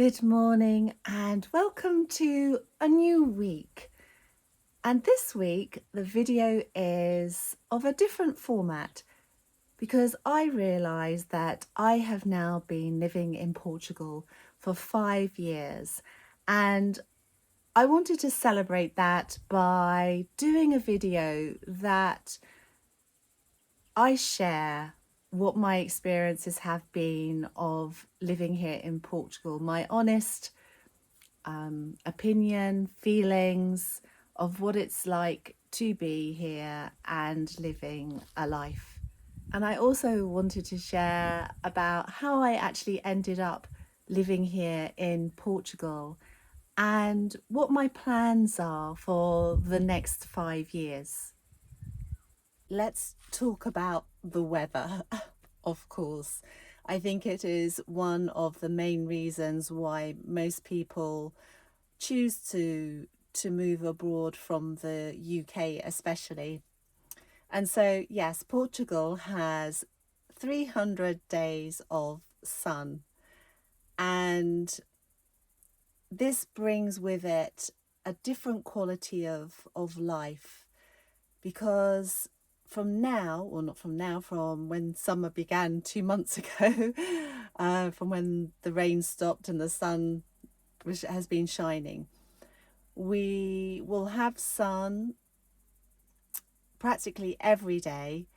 Good morning and welcome to a new week. And this week the video is of a different format because I realised that I have now been living in Portugal for 5 years, and I wanted to celebrate that by doing a video that I share what my experiences have been of living here in Portugal, my honest opinion, feelings of what it's like to be here and living a life. And I also wanted to share about how I actually ended up living here in Portugal and what my plans are for the next 5 years. Let's talk about the weather, of course. I think it is one of the main reasons why most people choose to move abroad from the UK especially. And so yes, Portugal has 300 days of sun, and this brings with it a different quality of life, because from now, or not from now, from when summer began 2 months ago, from when the rain stopped and the sun has been shining, we will have sun practically every day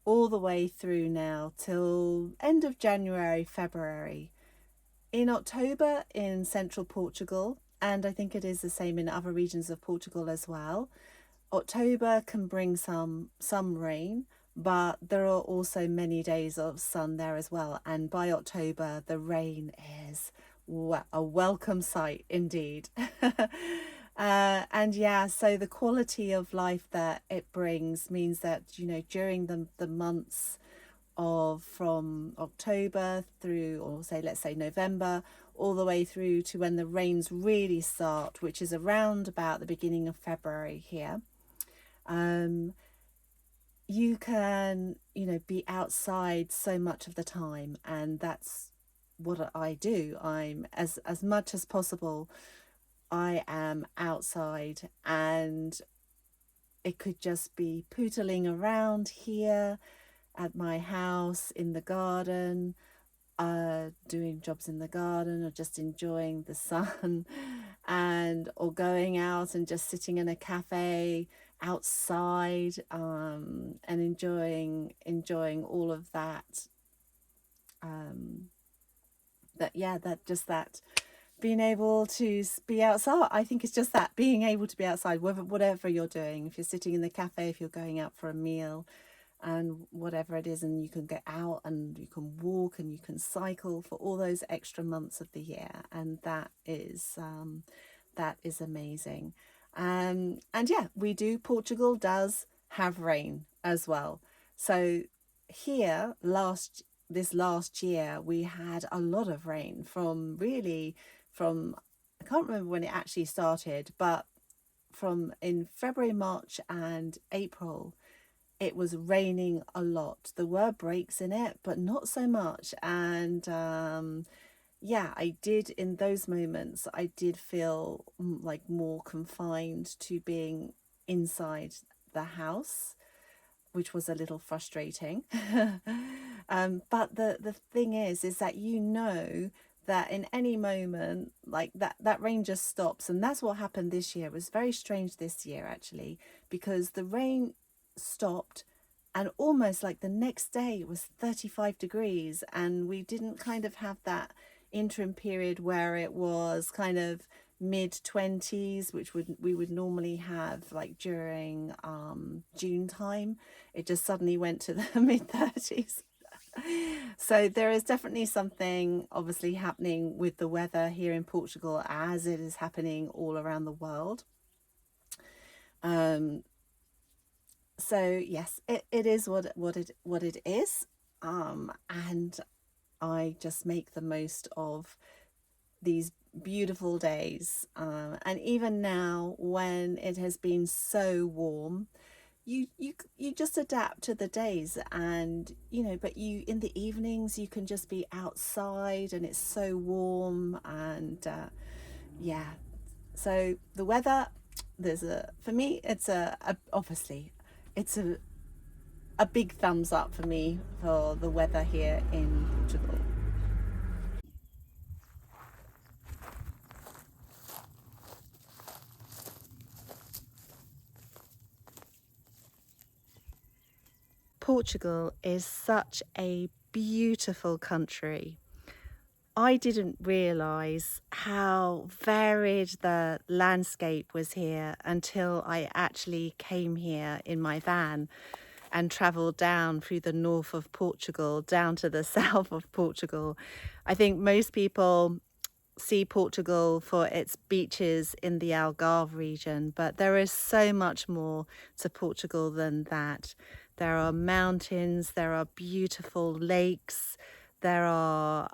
all the way through now till end of January, February. In October in Central Portugal, and I think it is the same in other regions of Portugal as well, October can bring some rain, but there are also many days of sun there as well. And by October, the rain is a welcome sight indeed. And yeah, so the quality of life that it brings means that, during the months of from October through, or let's say November, all the way through to when the rains really start, which is around about the beginning of February here, you can, be outside so much of the time, and that's what I do. I'm as much as possible, I am outside, and it could just be pootling around here at my house, in the garden, doing jobs in the garden, or just enjoying the sun, and or going out and just sitting in a cafe outside, and enjoying all of that. That being able to be outside. I think it's just that being able to be outside, whatever you're doing. If you're sitting in the cafe, if you're going out for a meal, and whatever it is, and you can get out and you can walk and you can cycle for all those extra months of the year, and that is amazing. And yeah, Portugal does have rain as well. So here this last year we had a lot of rain from I can't remember when it actually started, but from in February, March and April, it was raining a lot. There were breaks in it, but not so much. And yeah, in those moments, I did feel like more confined to being inside the house, which was a little frustrating. But the thing is that that in any moment, like that rain just stops. And that's what happened this year. It was very strange this year, actually, because the rain stopped, and almost like the next day it was 35 degrees, and we didn't kind of have that interim period where it was kind of mid-20s, which we would normally have like during June time. It just suddenly went to the mid-30s. So there is definitely something obviously happening with the weather here in Portugal, as it is happening all around the world. So yes, it is what it is, and I just make the most of these beautiful days, and even now when it has been so warm, you just adapt to the days, and but you in the evenings you can just be outside and it's so warm, and yeah. So the weather, there's a for me it's a obviously it's a big thumbs up for me for the weather here in Portugal. Portugal is such a beautiful country. I didn't realise how varied the landscape was here until I actually came here in my van and travelled down through the north of Portugal down to the south of Portugal. I think most people see Portugal for its beaches in the Algarve region, but there is so much more to Portugal than that. There are mountains, there are beautiful lakes, there are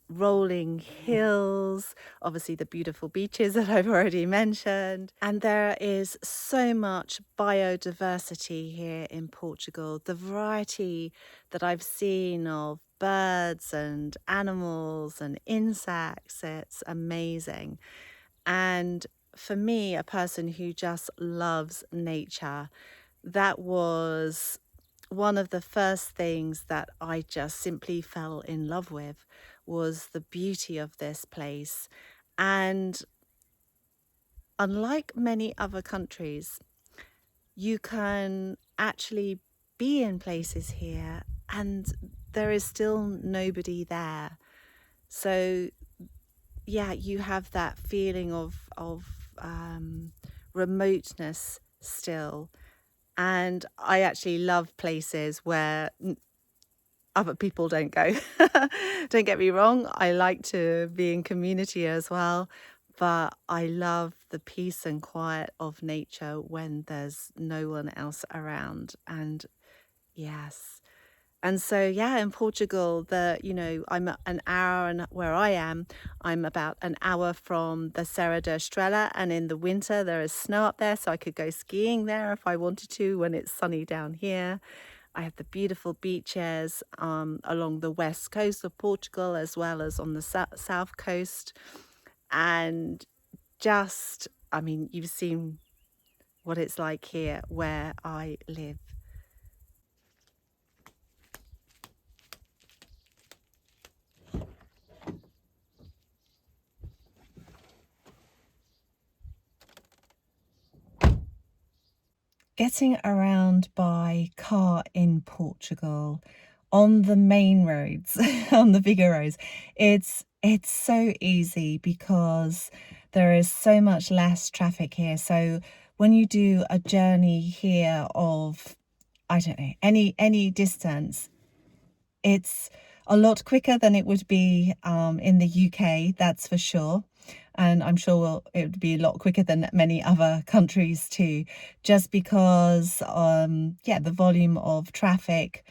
rolling hills, obviously the beautiful beaches that I've already mentioned. And there is so much biodiversity here in Portugal. The variety that I've seen of birds and animals and insects, it's amazing. And for me, a person who just loves nature, that was one of the first things that I just simply fell in love with, was the beauty of this place. And unlike many other countries, you can actually be in places here and there is still nobody there. So yeah, you have that feeling of remoteness still. And I actually love places where other people don't go. Don't get me wrong, I like to be in community as well, but I love the peace and quiet of nature when there's no one else around. And yes. And so, yeah, in Portugal, I'm an hour, and where I am, I'm about an hour from the Serra da Estrela. And in the winter, there is snow up there, so I could go skiing there if I wanted to when it's sunny down here. I have the beautiful beaches along the west coast of Portugal as well as on the south coast. And just, I mean, you've seen what it's like here where I live. Getting around by car in Portugal on the main roads, on the bigger roads, it's so easy because there is so much less traffic here. So when you do a journey here of, I don't know, any distance, it's a lot quicker than it would be in the UK, that's for sure. And I'm sure it would be a lot quicker than many other countries too, just because, yeah, the volume of traffic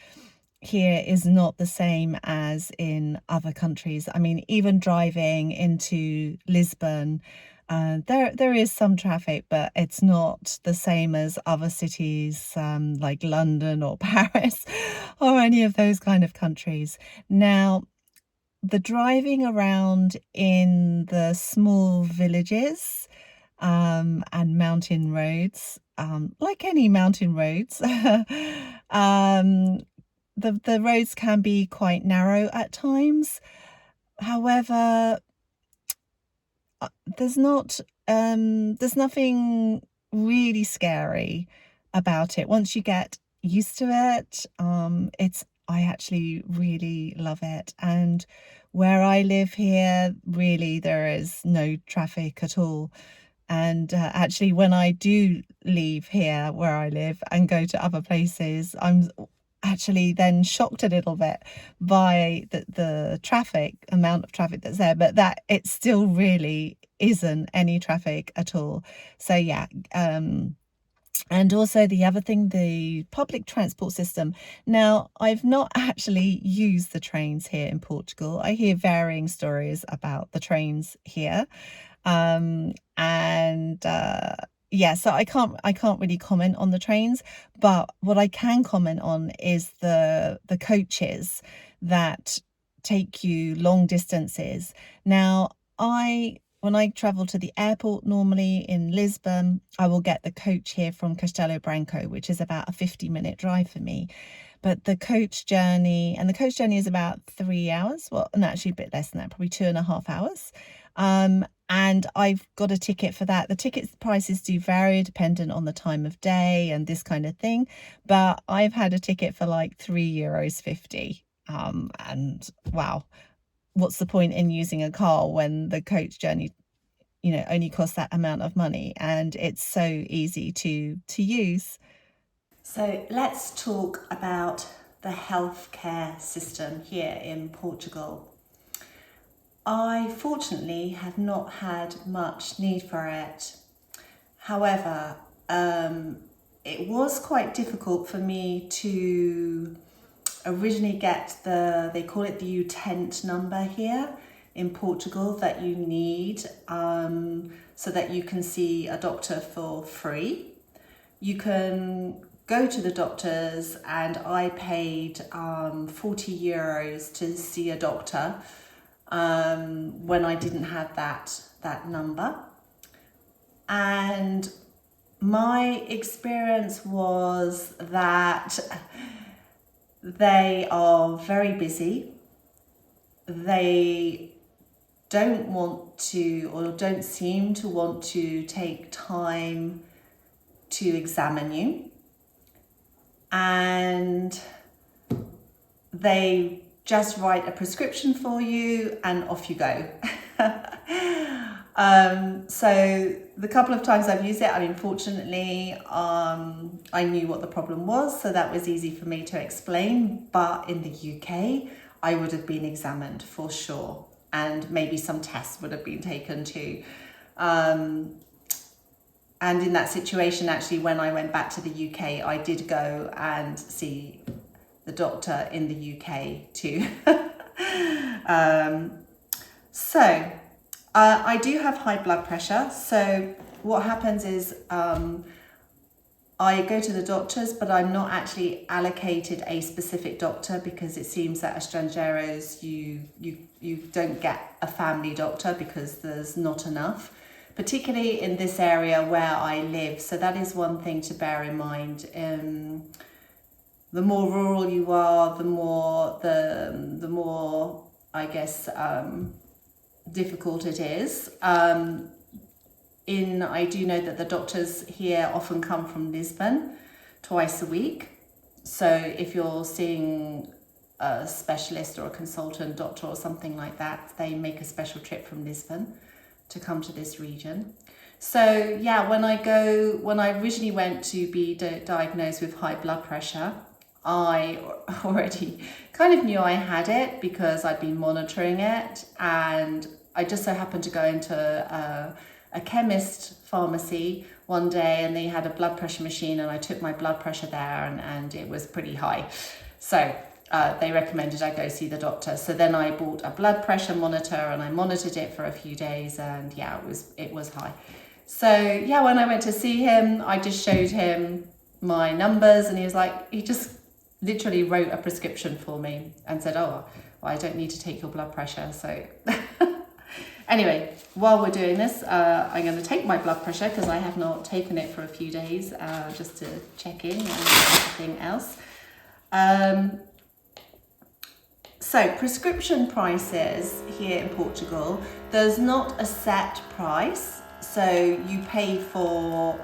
here is not the same as in other countries. I mean, even driving into Lisbon, there is some traffic, but it's not the same as other cities like London or Paris or any of those kind of countries. Now, the driving around in the small villages and mountain roads, like any mountain roads, the roads can be quite narrow at times. However, there's nothing really scary about it. Once you get used to it, I actually really love it. And where I live here, really, there is no traffic at all. And actually, when I do leave here where I live and go to other places, I'm actually then shocked a little bit by the traffic, amount of traffic that's there, but that it still really isn't any traffic at all. So yeah, and also the other thing, the public transport system. Now, I've not actually used the trains here in Portugal. I hear varying stories about the trains here. And yeah, so I can't really comment on the trains, but what I can comment on is the coaches that take you long distances. Now, I when I travel to the airport normally in Lisbon, I will get the coach here from Castelo Branco, which is about a 50-minute drive for me. But the coach journey is about 3 hours. Well, no, actually a bit less than that, probably 2.5 hours. And I've got a ticket for that. The ticket prices do vary dependent on the time of day and this kind of thing. But I've had a ticket for like €3.50. And wow, what's the point in using a car when the coach journey, only costs that amount of money and it's so easy to use. So let's talk about the healthcare system here in Portugal. I fortunately have not had much need for it. However, it was quite difficult for me to originally get they call it the utent number here in Portugal that you need so that you can see a doctor for free. You can go to the doctors, and I paid €40 to see a doctor when I didn't have that number. And my experience was that they are very busy. They don't want to, or don't seem to want to, take time to examine you. And they just write a prescription for you and off you go. So the couple of times I've used it, fortunately, I knew what the problem was, so that was easy for me to explain. But in the UK, I would have been examined for sure, and maybe some tests would have been taken too. And in that situation, actually, when I went back to the UK, I did go and see the doctor in the UK too. I do have high blood pressure. So what happens is I go to the doctors, but I'm not actually allocated a specific doctor, because it seems that estrangeiros, you don't get a family doctor because there's not enough, particularly in this area where I live. So that is one thing to bear in mind. The more rural you are, the more I guess difficult it is. I do know that the doctors here often come from Lisbon twice a week. So if you're seeing a specialist or a consultant doctor or something like that, they make a special trip from Lisbon to come to this region. So yeah, when I originally went to be diagnosed with high blood pressure, I already kind of knew I had it because I'd been monitoring it, and I just so happened to go into a chemist pharmacy one day, and they had a blood pressure machine, and I took my blood pressure there, and it was pretty high. So they recommended I go see the doctor. So then I bought a blood pressure monitor, and I monitored it for a few days, and yeah, it was high. So yeah, when I went to see him, I just showed him my numbers, and he just literally wrote a prescription for me and said, oh, well, I don't need to take your blood pressure. So anyway, while we're doing this, I'm going to take my blood pressure because I have not taken it for a few days, just to check in and everything else. So prescription prices here in Portugal, there's not a set price. So you pay for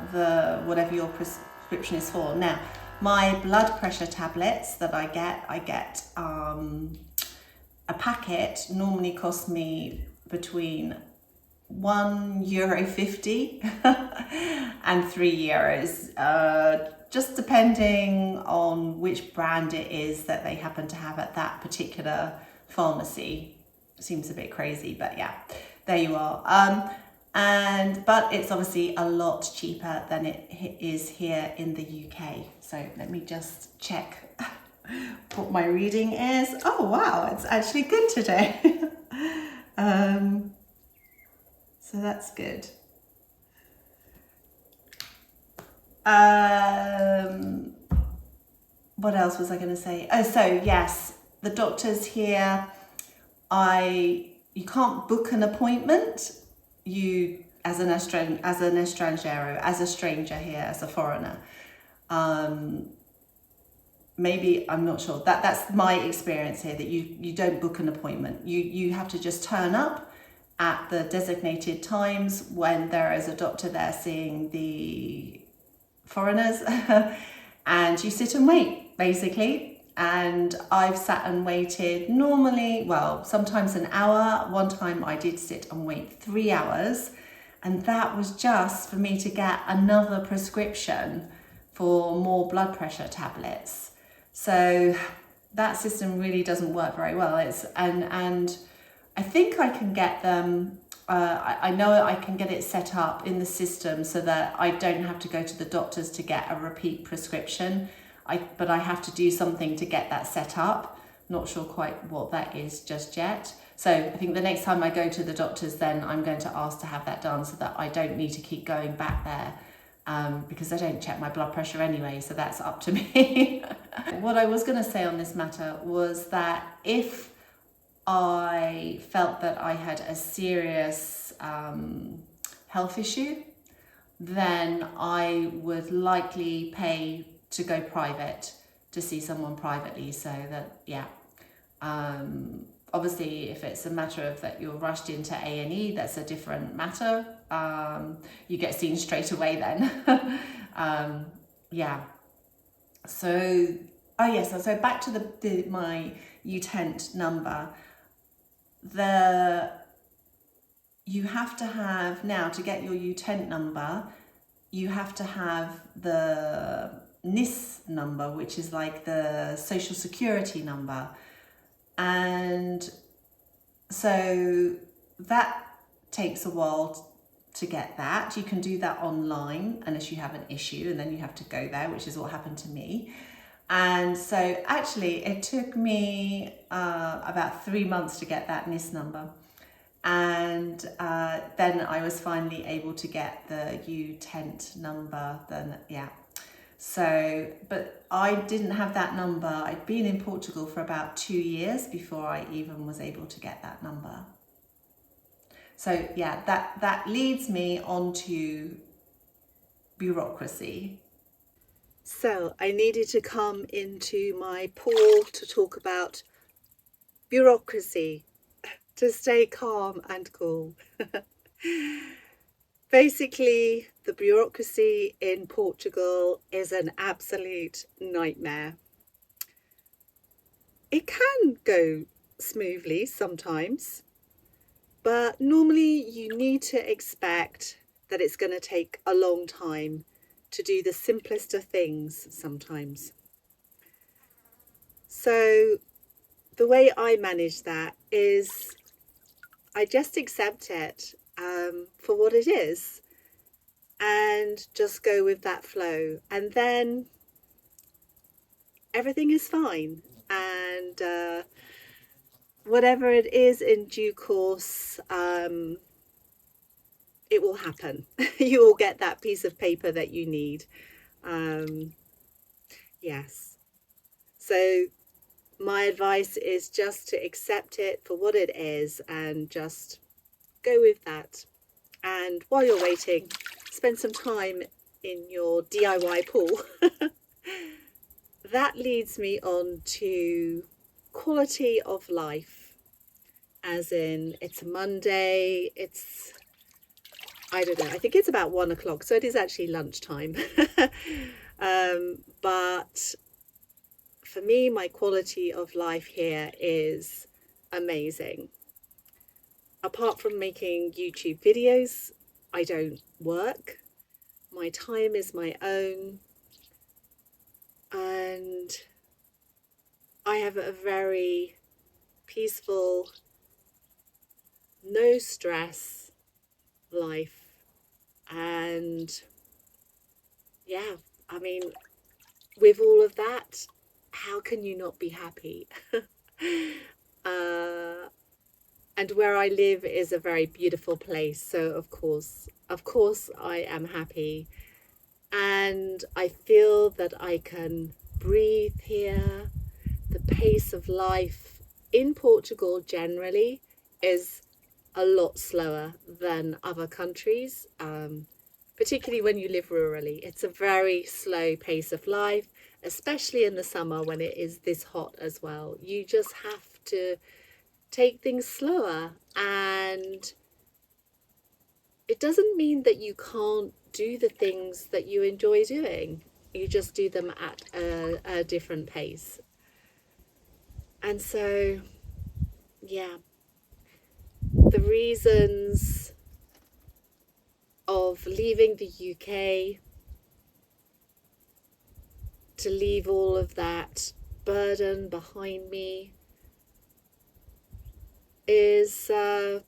whatever your prescription is for. Now, my blood pressure tablets that I get a packet normally costs me between €1.50 and €3, just depending on which brand it is that they happen to have at that particular pharmacy. Seems a bit crazy, but yeah, there you are. But it's obviously a lot cheaper than it is here in the UK. So let me just check what my reading is. Oh wow, it's actually good today. So that's good. What else was I going to say? Oh, so yes, the doctors here, you can't book an appointment. You, as an estrangero, as a stranger here, as a foreigner. Maybe, I'm not sure. That's my experience here, that you don't book an appointment. You have to just turn up at the designated times when there is a doctor there seeing the foreigners and you sit and wait, basically. And I've sat and waited normally, well, sometimes an hour. One time I did sit and wait 3 hours, and that was just for me to get another prescription for more blood pressure tablets. So that system really doesn't work very well. And I think I can get them. I know I can get it set up in the system so that I don't have to go to the doctors to get a repeat prescription. But I have to do something to get that set up. Not sure quite what that is just yet. So I think the next time I go to the doctors, then I'm going to ask to have that done so that I don't need to keep going back there. Because I don't check my blood pressure anyway, so that's up to me. What I was going to say on this matter was that if I felt that I had a serious health issue, then I would likely pay to go private, to see someone privately. So that, yeah. Obviously, if it's a matter of that you're rushed into A&E, that's a different matter. You get seen straight away then. Yeah. So, oh yes, so back to my utent number. You have to have, now to get your utent number, you have to have the NIS number, which is like the social security number. And so that takes a while to get that. You can do that online unless you have an issue, and then you have to go there, which is what happened to me. And so actually it took me about 3 months to get that NIS number. And then I was finally able to get the utent number. Then, yeah. So, but I didn't have that number. I'd been in Portugal for about 2 years before I even was able to get that number. So yeah, that leads me on to bureaucracy. So I needed to come into my pool to talk about bureaucracy, to stay calm and cool. Basically, the bureaucracy in Portugal is an absolute nightmare. It can go smoothly sometimes, but normally you need to expect that it's going to take a long time to do the simplest of things sometimes. So the way I manage that is I just accept it for what it is and just go with that flow, and then everything is fine. And whatever it is in due course, it will happen. You will get that piece of paper that you need. Yes. So my advice is just to accept it for what it is and just go with that. And while you're waiting, spend some time in your DIY pool. That leads me on to quality of life, as in it's a Monday, I don't know, I think it's about 1 o'clock, so it is actually lunchtime. But for me, my quality of life here is amazing. Apart from making YouTube videos, I don't work. My time is my own. And I have a very peaceful, no stress life. And yeah, I mean, with all of that, how can you not be happy? And where I live is a very beautiful place, so of course I am happy. and I feel that I can breathe here. The pace of life in Portugal generally is a lot slower than other countries, particularly when you live rurally. It's a very slow pace of life, especially in the summer when it is this hot as well. You just have to take things slower, and it doesn't mean that you can't do the things that you enjoy doing. You just do them at a different pace. And so, yeah, the reasons of leaving the UK, to leave all of that burden behind me, is I've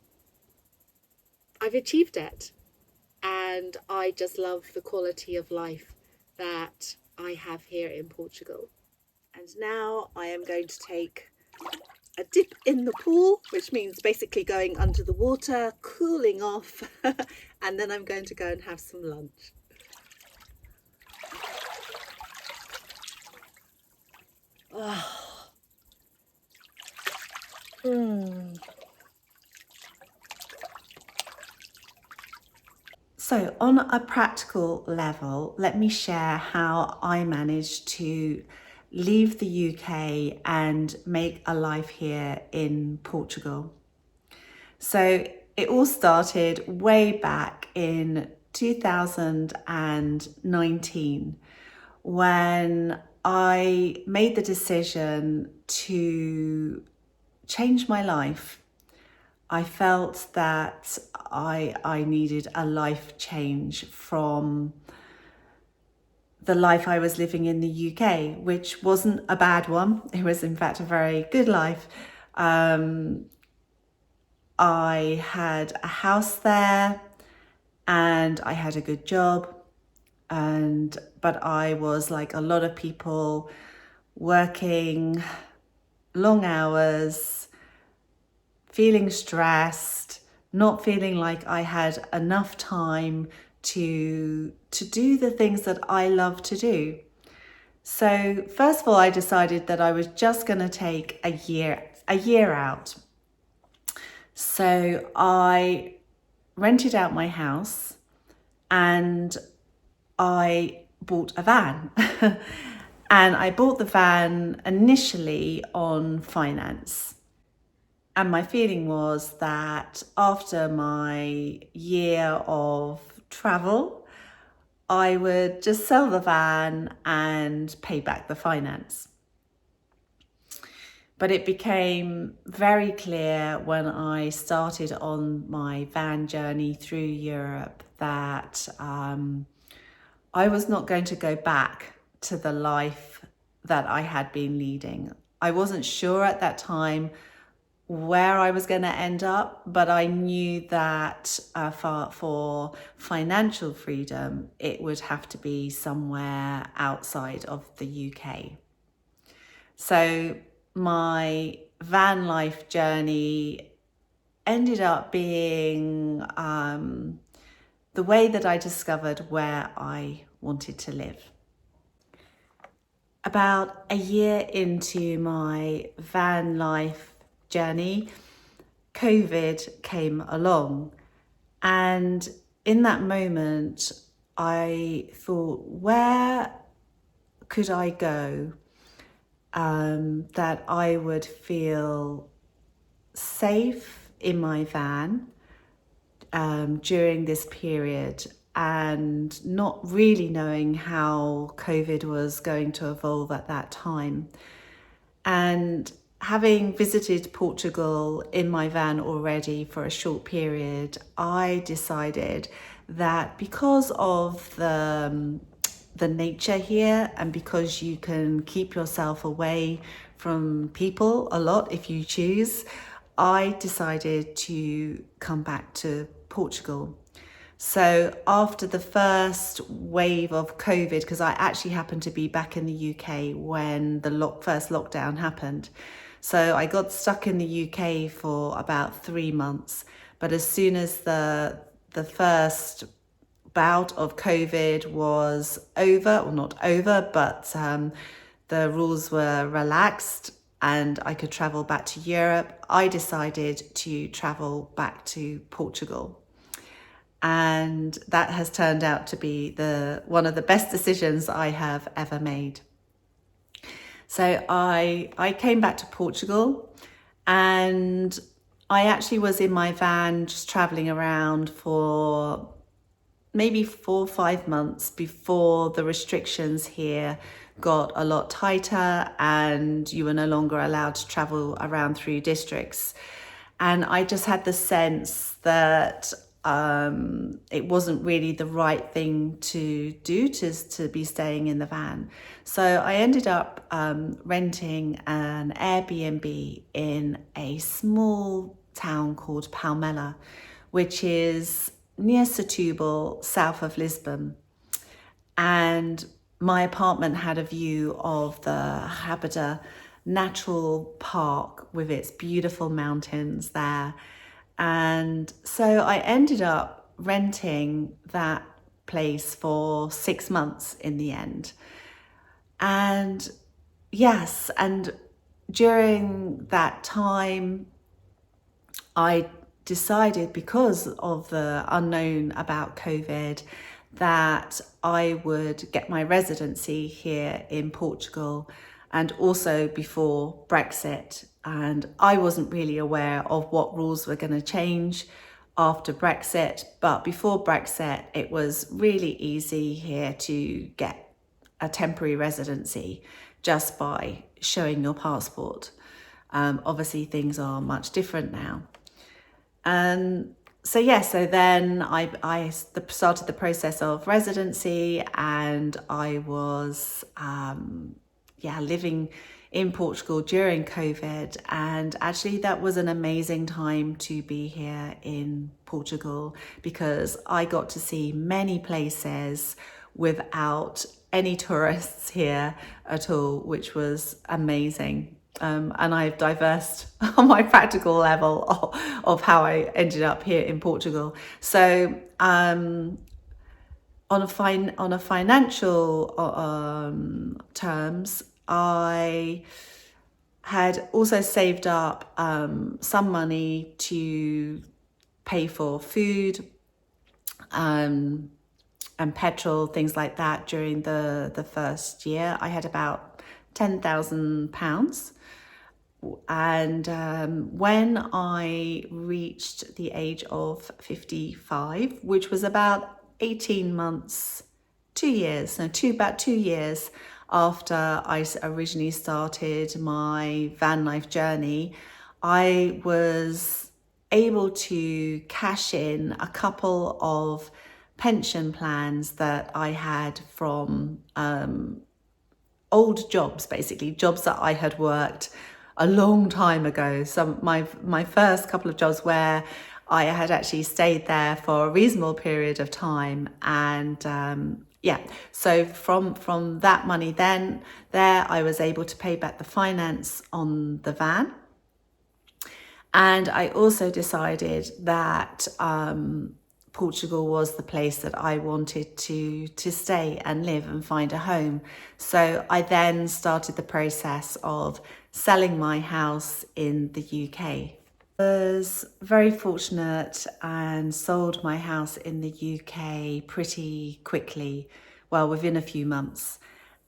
achieved it. And I just love the quality of life that I have here in Portugal. And now I am going to take a dip in the pool, which means basically going under the water, cooling off, and then I'm going to go and have some lunch. Oh. So, on a practical level, let me share how I managed to leave the UK and make a life here in Portugal. So, it all started way back in 2019 when I made the decision to change my life. I felt that I needed a life change from the life I was living in the UK, which wasn't a bad one. It was, in fact, a very good life. I had a house there and I had a good job, but I was, like a lot of people, working long hours, feeling stressed, not feeling like I had enough time to do the things that I love to do. So first of all, I decided that I was just going to take a year out. So I rented out my house and I bought a van. And I bought the van initially on finance. And my feeling was that after my year of travel, I would just sell the van and pay back the finance. But it became very clear when I started on my van journey through Europe that I was not going to go back to the life that I had been leading. I wasn't sure at that time where I was going to end up, but I knew that for financial freedom, it would have to be somewhere outside of the UK. So my van life journey ended up being the way that I discovered where I wanted to live. About a year into my van life journey, COVID came along. And in that moment, I thought, where could I go that I would feel safe in my van during this period, and not really knowing how COVID was going to evolve at that time. And having visited Portugal in my van already for a short period, I decided that because of the nature here, and because you can keep yourself away from people a lot if you choose, I decided to come back to Portugal. So after the first wave of COVID, because I actually happened to be back in the UK when the first lockdown happened. So I got stuck in the UK for about 3 months. But as soon as the first bout of COVID was over, or not over, but the rules were relaxed and I could travel back to Europe, I decided to travel back to Portugal. And that has turned out to be one of the best decisions I have ever made. So I came back to Portugal, and I actually was in my van just traveling around for maybe 4 or 5 months before the restrictions here got a lot tighter and you were no longer allowed to travel around through districts. And I just had the sense that it wasn't really the right thing to do, to be staying in the van. So I ended up renting an Airbnb in a small town called Palmela, which is near Setúbal, south of Lisbon. And my apartment had a view of the Habita Natural Park with its beautiful mountains there. And so I ended up renting that place for 6 months in the end. And yes, and during that time, I decided, because of the unknown about COVID, that I would get my residency here in Portugal, and also before Brexit. And I wasn't really aware of what rules were going to change after Brexit, but before Brexit, it was really easy here to get a temporary residency just by showing your passport. Obviously, things are much different now. So then I started the process of residency, and I was living in Portugal during COVID. And actually that was an amazing time to be here in Portugal, because I got to see many places without any tourists here at all, which was amazing. And I've diversed on my practical level of how I ended up here in Portugal. So on a financial terms, I had also saved up some money to pay for food and petrol, things like that. During the first year, I had about £10,000. And when I reached the age of 55, which was about 18 months, 2 years, about 2 years after I originally started my van life journey, I was able to cash in a couple of pension plans that I had from old jobs, basically jobs that I had worked a long time ago. So my first couple of jobs where I had actually stayed there for a reasonable period of time. And so from that money then there, I was able to pay back the finance on the van. And I also decided that Portugal was the place that I wanted to stay and live and find a home. So I then started the process of selling my house in the UK. I was very fortunate and sold my house in the UK pretty quickly, well, within a few months.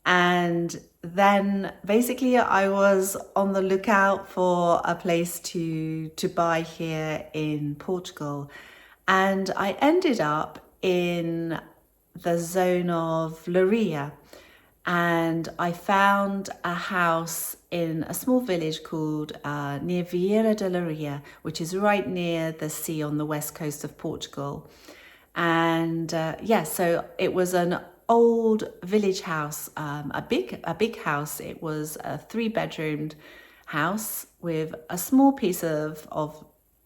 And then basically I was on the lookout for a place to buy here in Portugal. And I ended up in the zone of Leiria, and I found a house in a small village called near Vieira de Leiria, which is right near the sea on the west coast of Portugal. And so it was an old village house, a big house. It was a 3-bedroomed house with a small piece of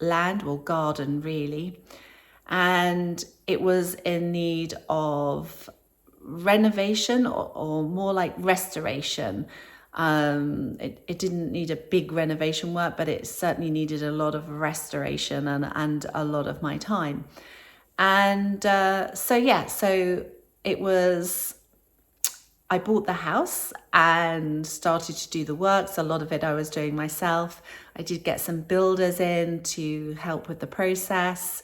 land, or garden really, and it was in need of renovation, or more like restoration. It didn't need a big renovation work, but it certainly needed a lot of restoration and a lot of my time. And so it was, I bought the house and started to do the works. A lot of it I was doing myself. I did get some builders in to help with the process.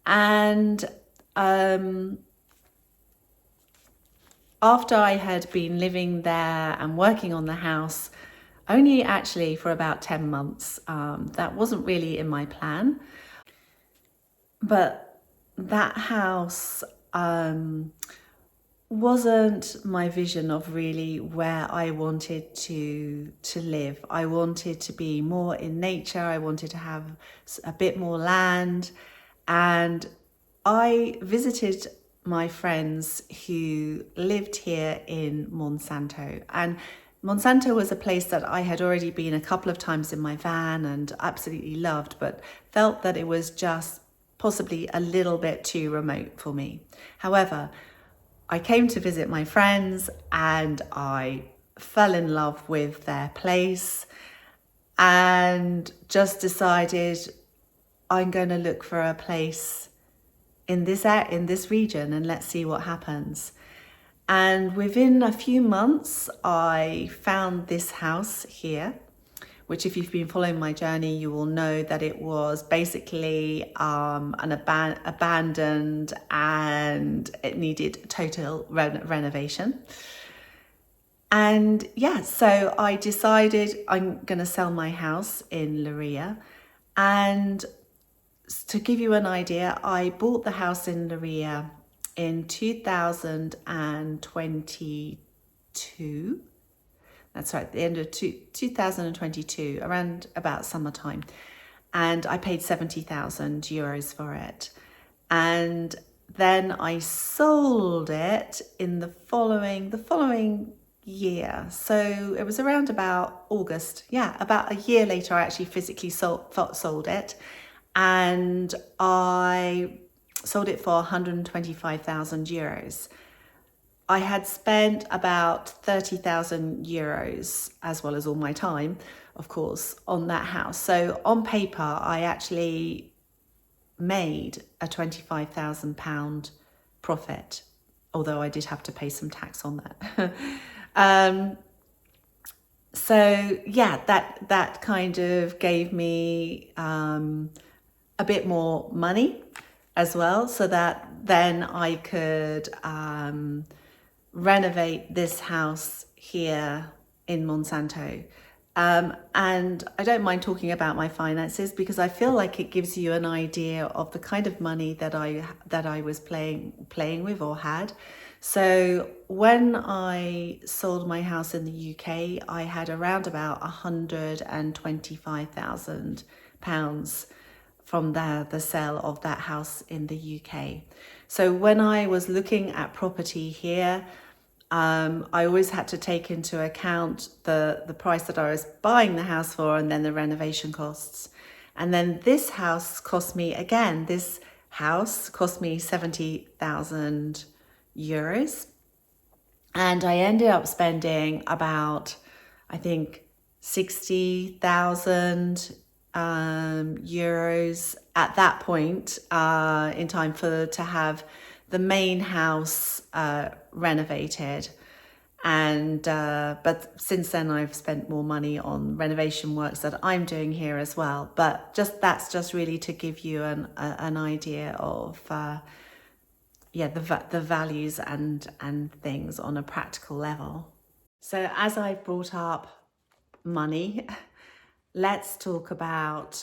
And after I had been living there and working on the house, only actually for about 10 months, that wasn't really in my plan. But that house wasn't my vision of really where I wanted to live. I wanted to be more in nature. I wanted to have a bit more land. And I visited my friends who lived here in Monsanto. And Monsanto was a place that I had already been a couple of times in my van and absolutely loved, but felt that it was just possibly a little bit too remote for me. However, I came to visit my friends and I fell in love with their place and just decided I'm going to look for a place in this region and let's see what happens. And within a few months, I found this house here, which if you've been following my journey, you will know that it was basically an abandoned and it needed total renovation. And yeah, so I decided I'm going to sell my house in Leiria. And to give you an idea, I bought the house in Leiria in 2022. That's right, at the end of 2022, around about summertime. And I paid 70,000 euros for it. And then I sold it in the following year. So it was around about August. Yeah, about a year later, I actually physically sold it. And I sold it for 125,000 euros. I had spent about 30,000 euros, as well as all my time, of course, on that house. So on paper, I actually made a £25,000 profit, although I did have to pay some tax on that. So yeah, that kind of gave me a bit more money as well, so that then I could renovate this house here in Monsanto. And I don't mind talking about my finances because I feel like it gives you an idea of the kind of money that I was playing with or had. So when I sold my house in the UK, I had around about £125,000 from the sale of that house in the UK. So when I was looking at property here, I always had to take into account the price that I was buying the house for and then the renovation costs. And then this house cost me 70,000 euros. And I ended up spending about, I think, 60,000 euros at that point in time to have the main house renovated. And but since then I've spent more money on renovation works that I'm doing here as well. But that's just really to give you an idea of the values and things on a practical level. So as I brought up money, let's talk about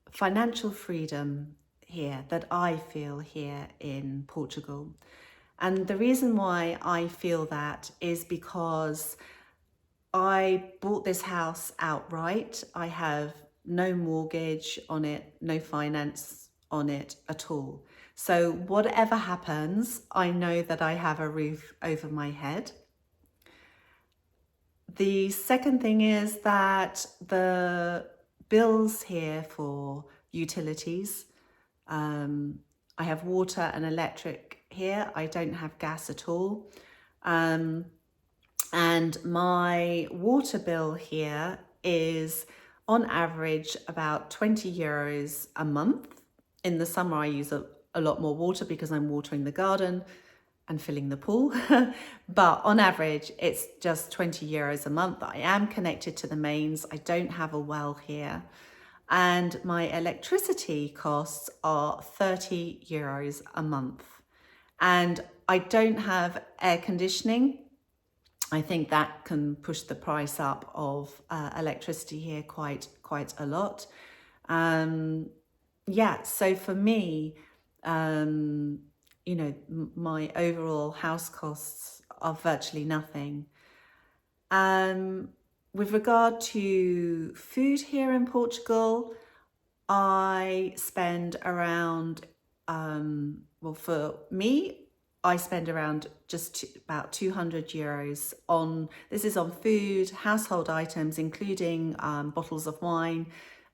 financial freedom here that I feel here in Portugal. And the reason why I feel that is because I bought this house outright. I have no mortgage on it, no finance on it at all. So whatever happens, I know that I have a roof over my head. The second thing is that the bills here for utilities, I have water and electric here. I don't have gas at all. And my water bill here is on average about 20 euros a month. In the summer, I use a a lot more water because I'm watering the garden and filling the pool. But on average, it's just 20 euros a month. I am connected to the mains. I don't have a well here. And my electricity costs are 30 euros a month. And I don't have air conditioning. I think that can push the price up of electricity here quite a lot. Yeah, so for me, my overall house costs are virtually nothing. With regard to food here in Portugal, I spend around, for me, I spend around about 200 euros on, this is on food, household items, including bottles of wine.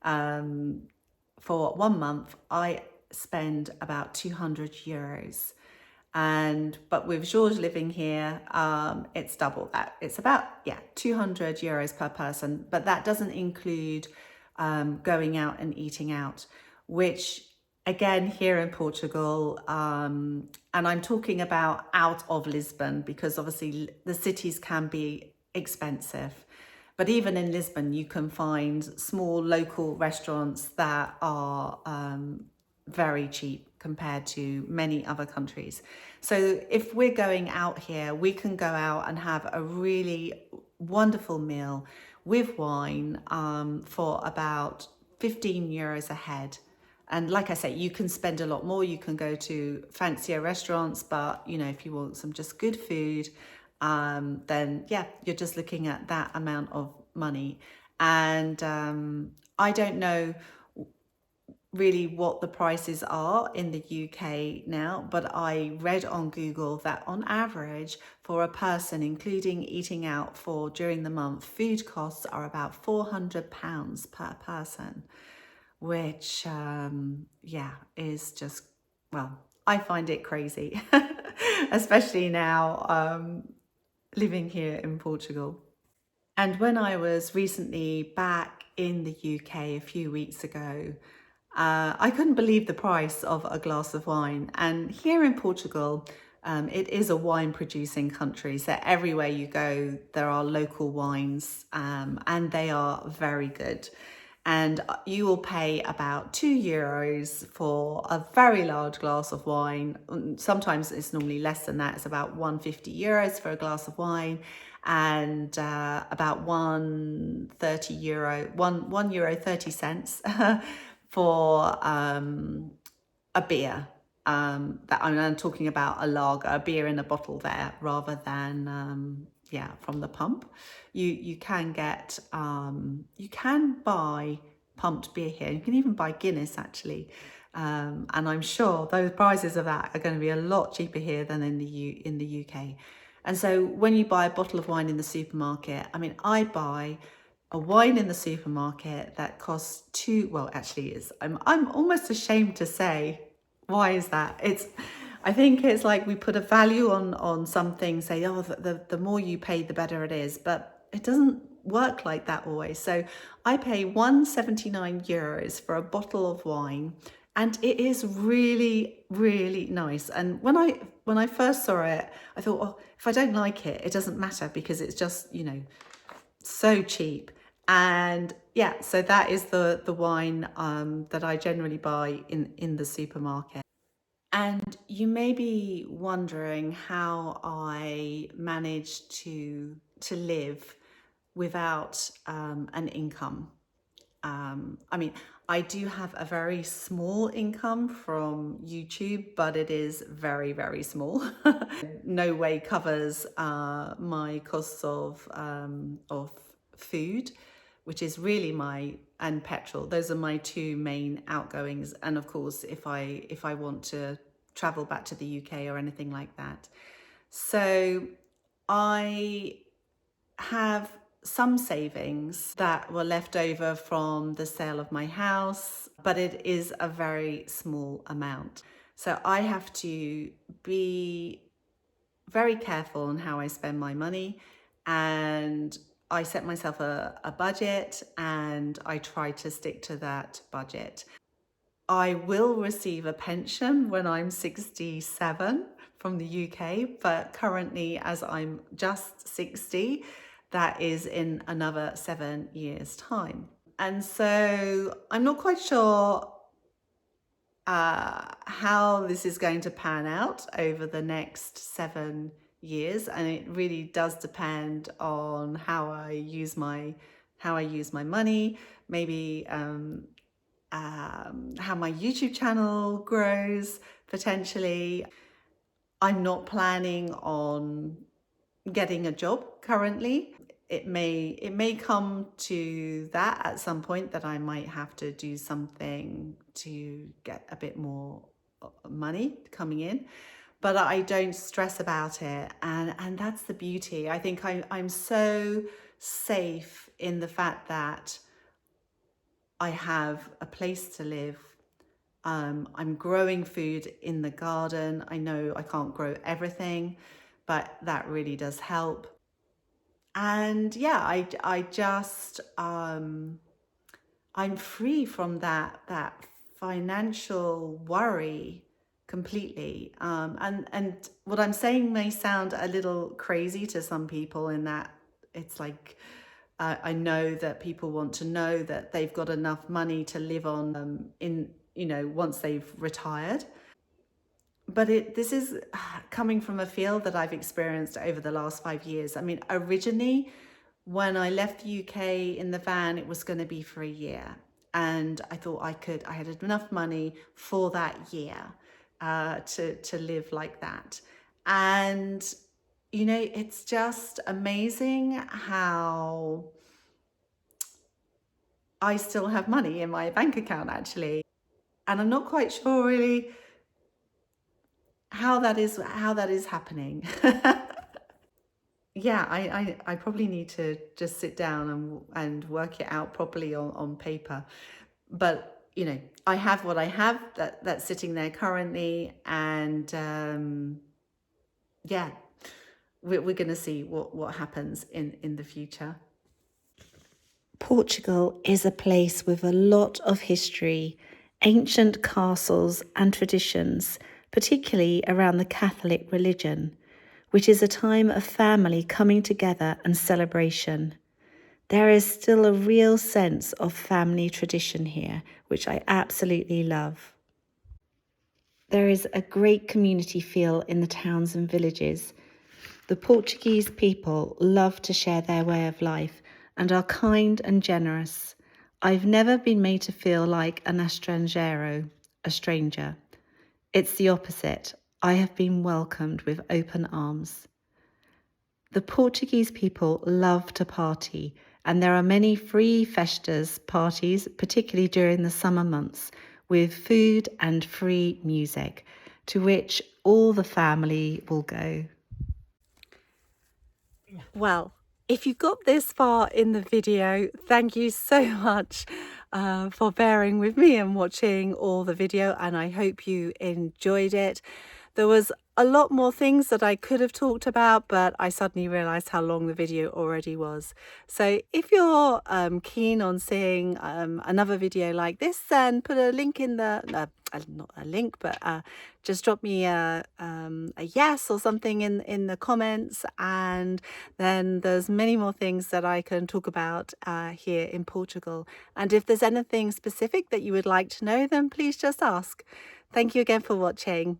For 1 month, I spend about 200 euros. But with George living here, it's double that. It's about 200 euros per person, but that doesn't include going out and eating out, which again here in Portugal, and I'm talking about out of Lisbon, because obviously the cities can be expensive. But even in Lisbon, you can find small local restaurants that are very cheap compared to many other countries. So if we're going out here, we can go out and have a really wonderful meal with wine for about 15 euros a head. And like I say, you can spend a lot more. You can go to fancier restaurants, but if you want some just good food, then you're just looking at that amount of money. And I don't know really what the prices are in the UK now, but I read on Google that on average for a person, including eating out for during the month, food costs are about £400 per person, which is just, well, I find it crazy, especially now living here in Portugal. And when I was recently back in the UK a few weeks ago, I couldn't believe the price of a glass of wine. And here in Portugal, it is a wine producing country. So everywhere you go, there are local wines, and they are very good. And you will pay about €2 for a very large glass of wine. Sometimes it's normally less than that. It's about €150 for a glass of wine, and about €1 30 cents for a beer. That I'm talking about a lager, a beer in a bottle there, rather than from the pump. You can get you can buy pumped beer here. You can even buy Guinness actually, and I'm sure those prices of that are going to be a lot cheaper here than in the UK. And so when you buy a bottle of wine in the supermarket, I mean, I buy a wine in the supermarket that costs I'm almost ashamed to say, why is that? I think it's like we put a value on something, say, oh, the more you pay, the better it is. But it doesn't work like that always. So I pay €179 for a bottle of wine, and it is really, really nice. And when I first saw it, I thought, oh, if I don't like it, it doesn't matter because it's just, so cheap. And so that is the wine that I generally buy in the supermarket. And you may be wondering how I manage to live without an income. I mean, I do have a very small income from YouTube, but it is very, very small. No way covers my costs of food, which is really and petrol. Those are my two main outgoings. And of course, if I want to travel back to the UK or anything like that. So I have some savings that were left over from the sale of my house, but it is a very small amount. So I have to be very careful on how I spend my money, and I set myself a budget and I try to stick to that budget. I will receive a pension when I'm 67 from the UK, but currently, as I'm just 60, that is in another 7 years' time. And so I'm not quite sure how this is going to pan out over the next 7 years, and it really does depend on how I use my money, maybe how my YouTube channel grows potentially. I'm not planning on getting a job currently. It may come to that at some point, that I might have to do something to get a bit more money coming in, but I don't stress about it, and that's the beauty. I think I'm so safe in the fact that I have a place to live. I'm growing food in the garden. I know I can't grow everything, but that really does help. And yeah, I just I'm free from that financial worry completely. And what I'm saying may sound a little crazy to some people, in that it's like, I know that people want to know that they've got enough money to live on, in once they've retired. But this is coming from a field that I've experienced over the last 5 years. I mean, originally, when I left the UK in the van, it was going to be for a year. And I thought I had enough money for that year to live like that. And, it's just amazing how I still have money in my bank account, actually. And I'm not quite sure really how that is happening. Yeah, I probably need to just sit down and work it out properly on paper. But I have what I have, that's sitting there currently, and yeah, we're going to see what happens in the future. Portugal is a place with a lot of history, ancient castles and traditions, particularly around the Catholic religion, which is a time of family coming together and celebration. There is still a real sense of family tradition here, which I absolutely love. There is a great community feel in the towns and villages. The Portuguese people love to share their way of life and are kind and generous. I've never been made to feel like an estrangeiro, a stranger. It's the opposite. I have been welcomed with open arms. The Portuguese people love to party, and there are many free festas parties, particularly during the summer months, with food and free music, to which all the family will go. Well, if you got this far in the video, thank you so much for bearing with me and watching all the video, and I hope you enjoyed it. There was a lot more things that I could have talked about, but I suddenly realized how long the video already was. So if you're keen on seeing another video like this, then put a link in the not a link, but just drop me a yes or something in the comments, and then there's many more things that I can talk about here in Portugal. And if there's anything specific that you would like to know, then please just ask. Thank you again for watching.